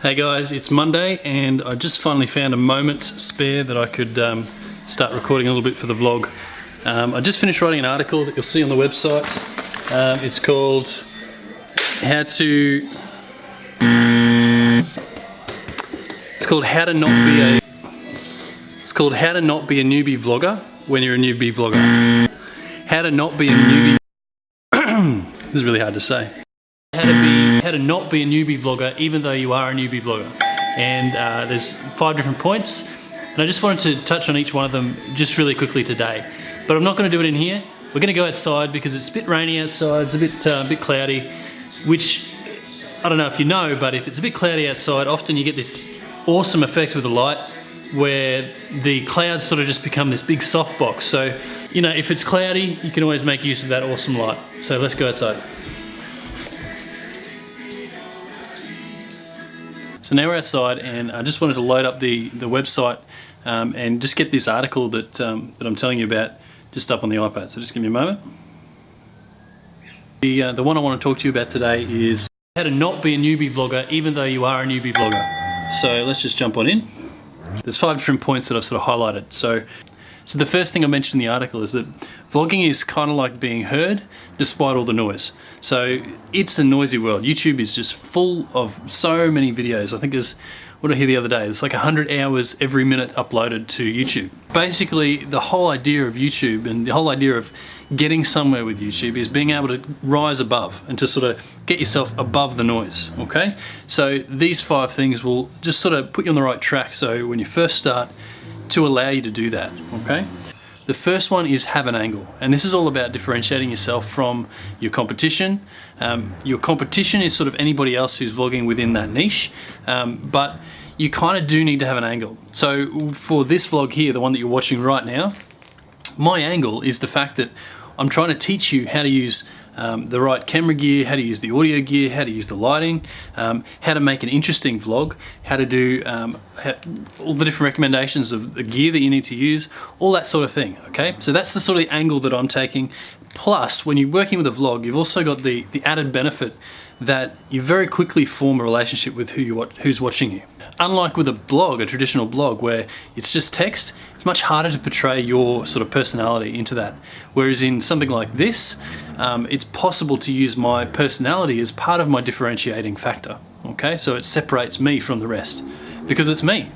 Hey guys, it's Monday and I just finally found a moment spare that I could start recording a little bit for the vlog. I just finished writing an article that you'll see on the website. It's called How to Not Be a Newbie Vlogger When You're a Newbie Vlogger. How to not be a newbie This is really hard to say. How to not be a newbie vlogger even though you are a newbie vlogger. And there's 5 different points, and I just wanted to touch on each one of them just really quickly today. But I'm not going to do it in here. We're going to go outside because it's a bit rainy outside, it's a bit cloudy, which I don't know if you know, but if it's a bit cloudy outside, often you get this awesome effect with the light where the clouds sort of just become this big softbox. So, you know, if it's cloudy, you can always make use of that awesome light. So let's go outside. So now we're outside, and I just wanted to load up the website and just get this article that I'm telling you about just up on the iPad. So just give me a moment. The one I want to talk to you about today is how to not be a newbie vlogger even though you are a newbie vlogger. So let's just jump on in. There's 5 different points that I've sort of highlighted. So the first thing I mentioned in the article is that vlogging is kind of like being heard despite all the noise. So it's a noisy world. YouTube is just full of so many videos. I think there's, what did I hear the other day? It's like 100 hours every minute uploaded to YouTube. Basically, the whole idea of YouTube and the whole idea of getting somewhere with YouTube is being able to rise above and to sort of get yourself above the noise, okay? So these 5 things will just sort of put you on the right track, so when you first start, to allow you to do that, okay? The first one is have an angle, and this is all about differentiating yourself from your competition. Your competition is sort of anybody else who's vlogging within that niche, but you kind of do need to have an angle. So for this vlog here, the one that you're watching right now, my angle is the fact that I'm trying to teach you how to use the right camera gear, how to use the audio gear, how to use the lighting, how to make an interesting vlog, how to do all the different recommendations of the gear that you need to use, all that sort of thing, okay? So that's the sort of angle that I'm taking. Plus, when you're working with a vlog, you've also got the added benefit that you very quickly form a relationship with who's watching you. Unlike with a blog, a traditional blog, where it's just text, it's much harder to portray your sort of personality into that. Whereas in something like this, it's possible to use my personality as part of my differentiating factor, okay? So it separates me from the rest, because it's me.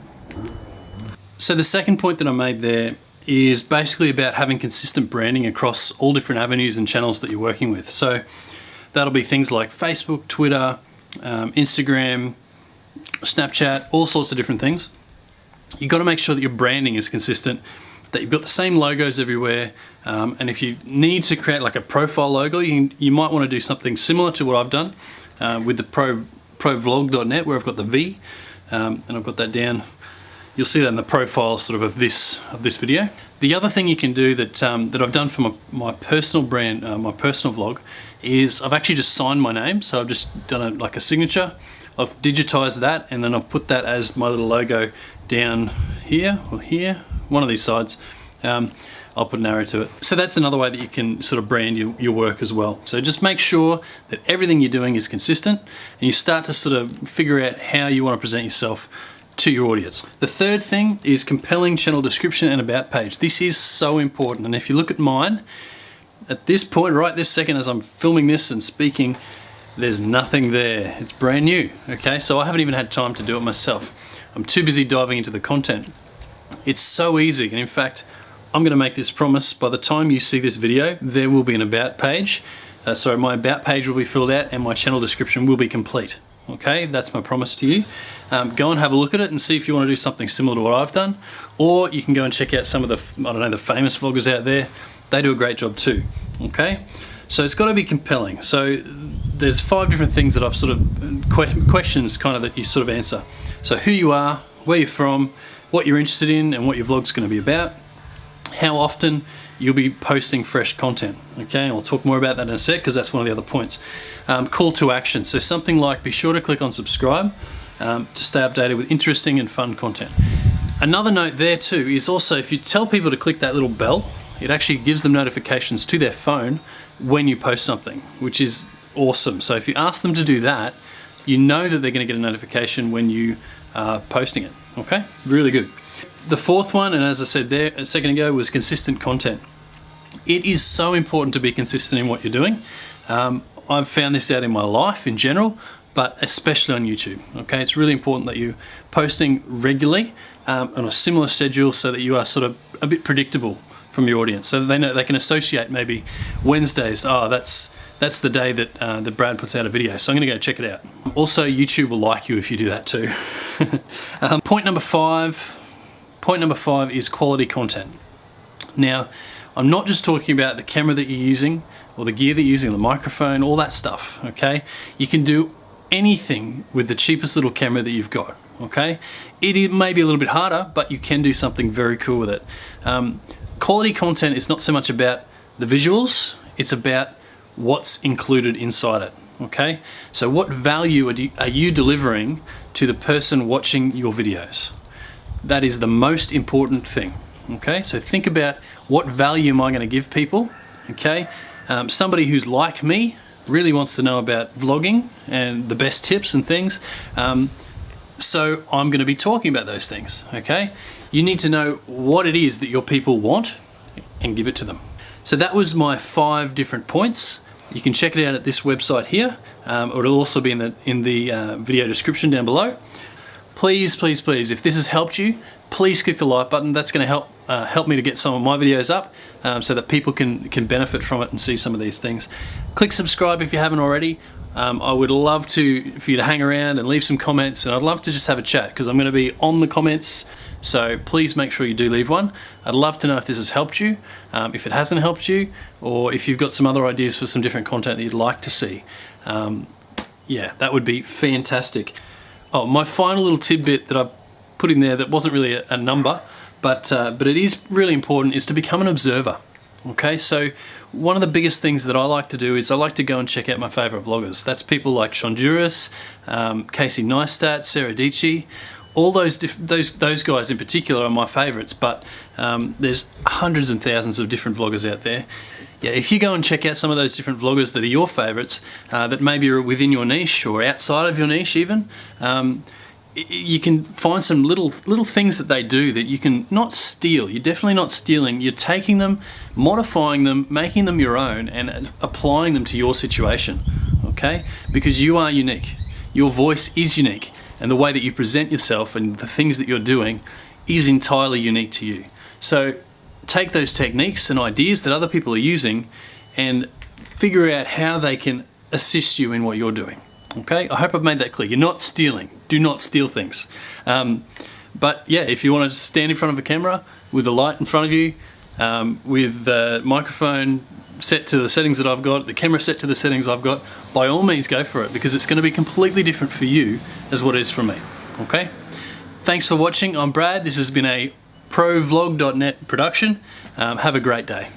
So the second point that I made there is basically about having consistent branding across all different avenues and channels that you're working with. So that'll be things like Facebook, Twitter, Instagram, Snapchat, all sorts of different things. You've got to make sure that your branding is consistent, that you've got the same logos everywhere, and if you need to create like a profile logo, you might want to do something similar to what I've done with the ProVLOG.net, where I've got the V, and I've got that down. You'll see that in the profile sort of this video. The other thing you can do that I've done for my personal brand, my personal vlog, is I've actually just signed my name. So I've just done like a signature. I've digitized that, and then I've put that as my little logo down here or here, one of these sides. I'll put an arrow to it. So that's another way that you can sort of brand your work as well. So just make sure that everything you're doing is consistent, and you start to sort of figure out how you want to present yourself to your audience. The third thing is compelling channel description and about page. This is so important, and if you look at mine, at this point, right this second as I'm filming this and speaking, there's nothing there. It's brand new, okay? So I haven't even had time to do it myself. I'm too busy diving into the content. It's so easy, and in fact, I'm gonna make this promise. By the time you see this video, there will be an about page. So my about page will be filled out and my channel description will be complete. Okay, that's my promise to you. Go and have a look at it and see if you want to do something similar to what I've done, or you can go and check out some of the, I don't know, the famous vloggers out there. They do a great job too, okay? So it's got to be compelling. So there's 5 different things that I've sort of, questions kind of that you sort of answer. So who you are, where you're from, what you're interested in, and what your vlog's going to be about, how often you'll be posting fresh content, okay? And I'll talk more about that in a sec, because that's one of the other points. Call to action, so something like be sure to click on subscribe to stay updated with interesting and fun content. Another note there too is also, if you tell people to click that little bell, it actually gives them notifications to their phone when you post something, which is awesome. So if you ask them to do that, you know that they're going to get a notification when you are posting it. Okay, really good. The fourth one, and as I said there a second ago, was consistent content. It is so important to be consistent in what you're doing. I've found this out in my life in general, but especially on YouTube. Okay, it's really important that you're posting regularly on a similar schedule so that you are sort of a bit predictable from your audience, so that they know they can associate maybe Wednesdays. Oh, that's the day that that Brad puts out a video, so I'm going to go check it out. Also, YouTube will like you if you do that too. Point number five is quality content. Now, I'm not just talking about the camera that you're using or the gear that you're using, the microphone, all that stuff, okay? You can do anything with the cheapest little camera that you've got, okay? It may be a little bit harder, but you can do something very cool with it. Quality content is not so much about the visuals, it's about what's included inside it, okay? So what value are you delivering to the person watching your videos? That is the most important thing, okay? So think about what value am I going to give people, okay? Somebody who's like me really wants to know about vlogging and the best tips and things, so I'm going to be talking about those things, okay? You need to know what it is that your people want and give it to them. So that was my 5 different points. You can check it out at this website here, or it'll also be in the video description down below. Please, please, please, if this has helped you, please click the like button. That's going to help me to get some of my videos up, so that people can benefit from it and see some of these things. Click subscribe if you haven't already. I would love for you to hang around and leave some comments, and I'd love to just have a chat because I'm going to be on the comments, so please make sure you do leave one. I'd love to know if this has helped you, if it hasn't helped you, or if you've got some other ideas for some different content that you'd like to see. Yeah, that would be fantastic. Oh, my final little tidbit that I put in there that wasn't really a number, but it is really important, is to become an observer. Okay, so one of the biggest things that I like to do is I like to go and check out my favorite vloggers. That's people like Shonduras, Casey Neistat, Sarah Dici. All those guys in particular are my favorites, but there's hundreds and thousands of different vloggers out there. Yeah, if you go and check out some of those different vloggers that are your favorites, that maybe are within your niche or outside of your niche even, you can find some little things that they do that you can not steal. You're definitely not stealing. You're taking them, modifying them, making them your own, and applying them to your situation, okay? Because you are unique. Your voice is unique, and the way that you present yourself and the things that you're doing is entirely unique to you. So take those techniques and ideas that other people are using and figure out how they can assist you in what you're doing. Okay, I hope I've made that clear. You're not stealing. Do not steal things. But yeah, if you want to stand in front of a camera with a light in front of you, with the microphone set to the settings that I've got, the camera set to the settings I've got, by all means go for it, because it's going to be completely different for you as what it is for me. Okay? Thanks for watching. I'm Brad. This has been a ProVLOG.net production. Have a great day.